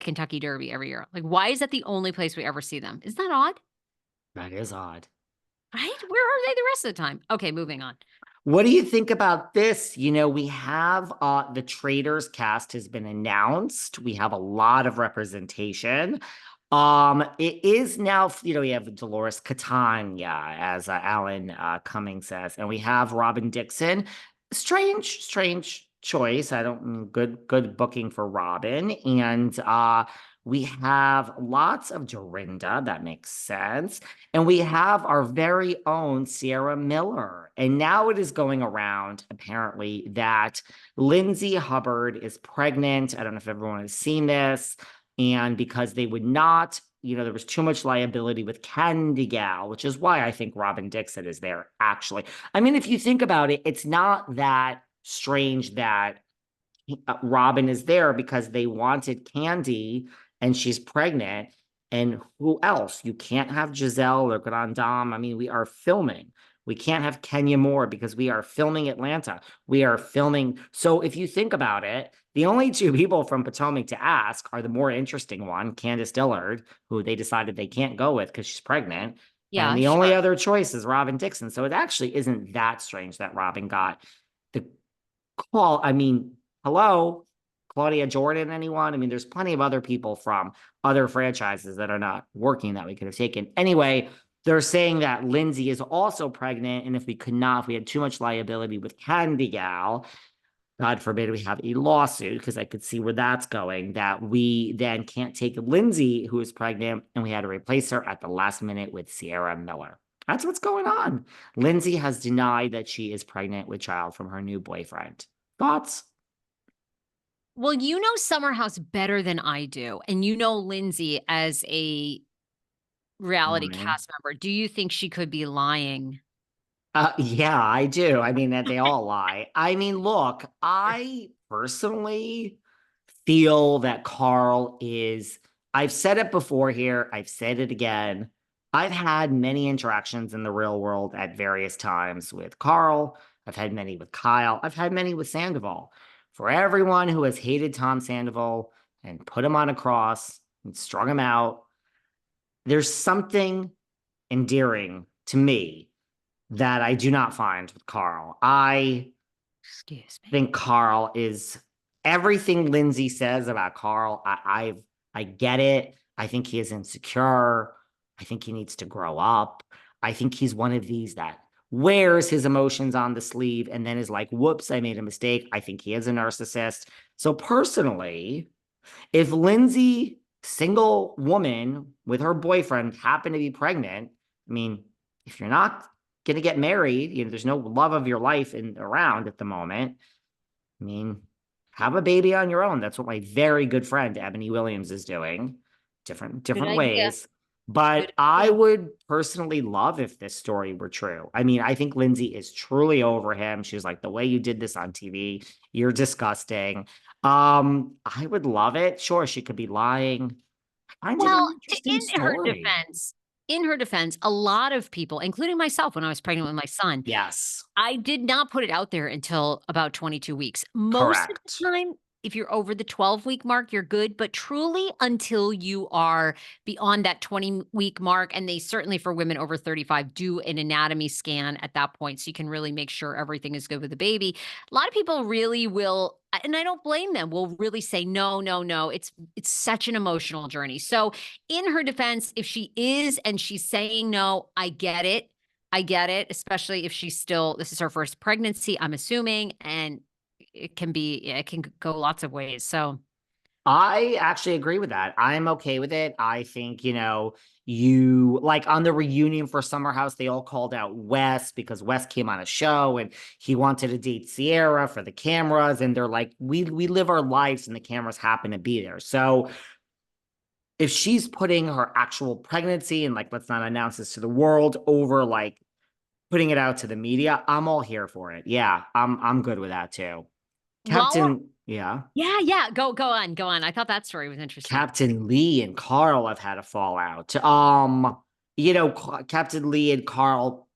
Kentucky Derby every year. Like, why is that the only place we ever see them? Isn't that odd? That is odd. Right? Where are they the rest of the time? Okay, moving on. What do you think about this? We have the Traitors cast has been announced. We have a lot of representation. It is now, we have Dolores Catania, as Alan Cumming says, and we have Robin Dixon. Strange choice. I don't good booking for Robin. And we have lots of Dorinda. That makes sense. And we have our very own Sierra Miller. And now it is going around, apparently, that Lindsay Hubbard is pregnant. I don't know if everyone has seen this. And because they would not, there was too much liability with Candy Gal, which is why I think Robin Dixon is there, actually. I mean, if you think about it, it's not that strange that Robin is there because they wanted Candy and she's pregnant. And who else? You can't have Giselle or Grand Dame. I mean, we are filming. We can't have Kenya Moore because we are filming Atlanta. We are filming. So if you think about it, the only two people from Potomac to ask are the more interesting one, Candace Dillard, who they decided they can't go with because she's pregnant. And Yeah, the only sure. other choice is Robin Dixon. So it actually isn't that strange that Robin got the call. I mean, hello, Claudia Jordan, anyone? I mean, there's plenty of other people from other franchises that are not working that we could have taken. Anyway, they're saying that Lindsay is also pregnant. And if we had too much liability with Candy Gal, God forbid we have a lawsuit, because I could see where that's going, that we then can't take Lindsay, who is pregnant, and we had to replace her at the last minute with Sierra Miller. That's what's going on. Lindsay has denied that she is pregnant with child from her new boyfriend. Thoughts? Well, you know Summer House better than I do, and you know Lindsay as a reality Woman. cast member. Do you think she could be lying? Yeah, I do. I mean, that they all lie. I mean, look, I personally feel that Carl is, I've said it before here, I've said it again. I've had many interactions in the real world at various times with Carl. I've had many with Kyle. I've had many with Sandoval. For everyone who has hated Tom Sandoval and put him on a cross and strung him out, there's something endearing to me that I do not find with Carl. I Excuse me. think Carl is everything Lindsay says about Carl. I get it. I think he is insecure. I think he needs to grow up. I think he's one of these that wears his emotions on the sleeve and then is like, whoops, I made a mistake. I think he is a narcissist. So personally, if Lindsay, single woman with her boyfriend, happened to be pregnant, I mean, if you're not going to get married, there's no love of your life around at the moment. I mean, have a baby on your own. That's what my very good friend Ebony Williams is doing. Good Different idea. ways. But Good I idea. would personally love if this story were true. I mean, I think Lindsay is truly over him. She's like, the way you did this on TV, you're disgusting. I would love it. Sure, she could be lying. I find it an Well, interesting story. in her defense, a lot of people, including myself when I was pregnant with my son, Yes, I did not put it out there until about 22 weeks. Most of correct. the time, if you're over the 12-week mark, you're good, but truly until you are beyond that 20-week mark, and they certainly for women over 35 do an anatomy scan at that point so you can really make sure everything is good with the baby. A lot of people really will, and I don't blame them, will really say no, no, no. It's such an emotional journey. So in her defense, if she is and she's saying no, I get it. I get it, especially if she's still, this is her first pregnancy, I'm assuming, and it can go lots of ways. So, I actually agree with that. I'm okay with it. I think, you like on the reunion for Summer House, they all called out Wes because Wes came on a show and he wanted to date Sierra for the cameras. And they're like, we live our lives and the cameras happen to be there. So if she's putting her actual pregnancy and like, let's not announce this to the world over like putting it out to the media, I'm all here for it. Yeah, I'm good with that too. while Yeah. yeah, yeah, go on, go on. I thought that story was interesting. Captain Lee and Carl have had a fallout. Captain Lee and Carl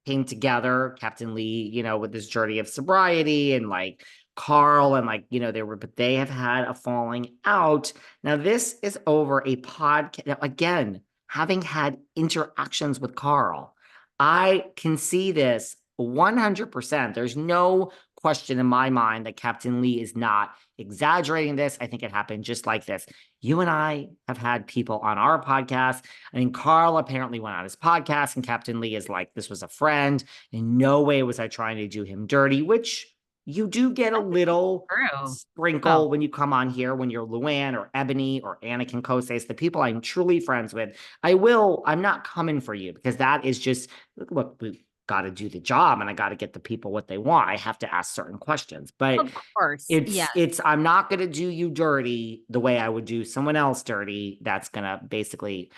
came together. Captain Lee, with his journey of sobriety and like Carl and like, but they have had a falling out. Now, this is over a podcast. Now, again, having had interactions with Carl, I can see this 100%. There's no question in my mind that Captain Lee is not exaggerating this. I think it happened just like this. You and I have had people on our podcast. I mean, Carl apparently went on his podcast, and Captain Lee is like, this was a friend. In no way was I trying to do him dirty, which you do get a little True. Oh, sprinkle when you come on here, when you're Luann or Ebony or Anakin Kosais, the people I'm truly friends with. I'm not coming for you because that is just, look, we got to do the job and I got to get the people what they want. I have to ask certain questions, but of course. Yeah. I'm not going to do you dirty the way I would do someone else dirty. That's going to basically,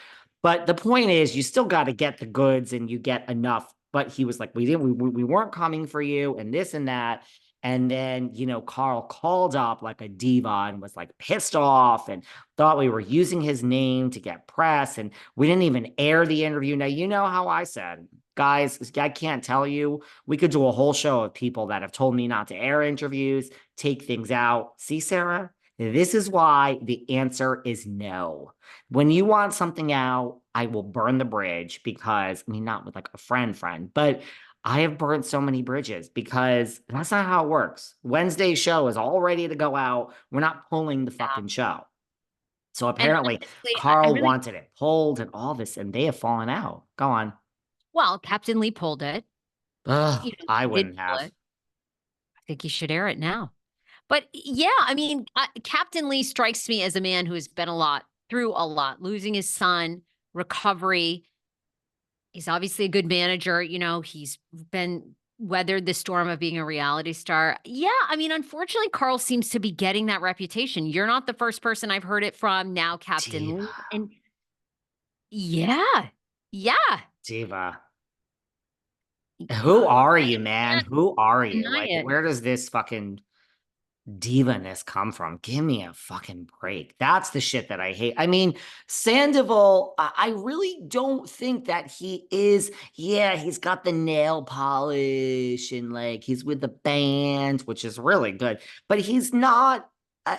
but the point is you still got to get the goods and you get enough. But he was like, we weren't coming for you and this and that. And then, Carl called up like a diva and was like pissed off and thought we were using his name to get press. And we didn't even air the interview. Now, you know how I said, guys, I can't tell you. We could do a whole show of people that have told me not to air interviews, take things out. See, Sarah, this is why the answer is no. When you want something out, I will burn the bridge because, I mean, not with like a friend, but I have burned so many bridges because that's not how it works. Wednesday's show is all ready to go out. We're not pulling the fucking show. So And apparently honestly, I Carl really, wanted it pulled and all this, and they have fallen out. Go on. well, Captain Lee pulled it. Ugh, I Did wouldn't pull have. it. I think you should air it now. But yeah, I mean, Captain Lee strikes me as a man who has been through a lot, losing his son, recovery. He's obviously a good manager. He's been weathered the storm of being a reality star. Yeah, I mean, unfortunately, Carl seems to be getting that reputation. You're not the first person I've heard it from. Now, Captain Diva. Lee. And yeah, yeah. Diva. Who I are you, man? can't Who are you? deny Like, it. where does this fucking diva-ness come from? Give me a fucking break. That's the shit that I hate. I mean, Sandoval, I really don't think that he is. Yeah, he's got the nail polish and like he's with the band, which is really good, but he's not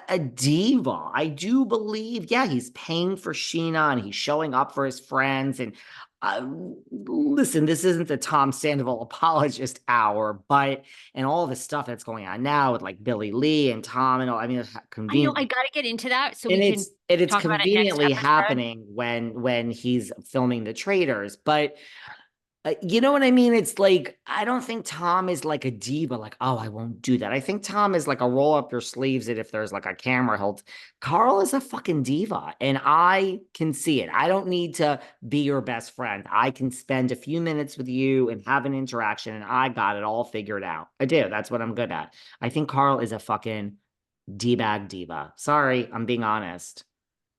a diva. I do believe, yeah, he's paying for Sheena and he's showing up for his friends. And uh, listen, this isn't the Tom Sandoval apologist hour, but and all the stuff that's going on now with like Billy Lee and Tom and all. I mean, it's I know I convenient, got to get into that so and we can it's talk about it next conveniently episode. happening when he's filming the Traitors. But you know what I mean? It's like I don't think Tom is like a diva. Like, oh, I won't do that. I think Tom is like a roll up your sleeves. And if there's like a camera held, Carl is a fucking diva, and I can see it. I don't need to be your best friend. I can spend a few minutes with you and have an interaction, and I got it all figured out. I do. That's what I'm good at. I think Carl is a fucking D-bag diva. Sorry, I'm being honest.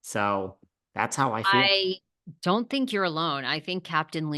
So that's how I feel. I don't think you're alone. I think Captain Lee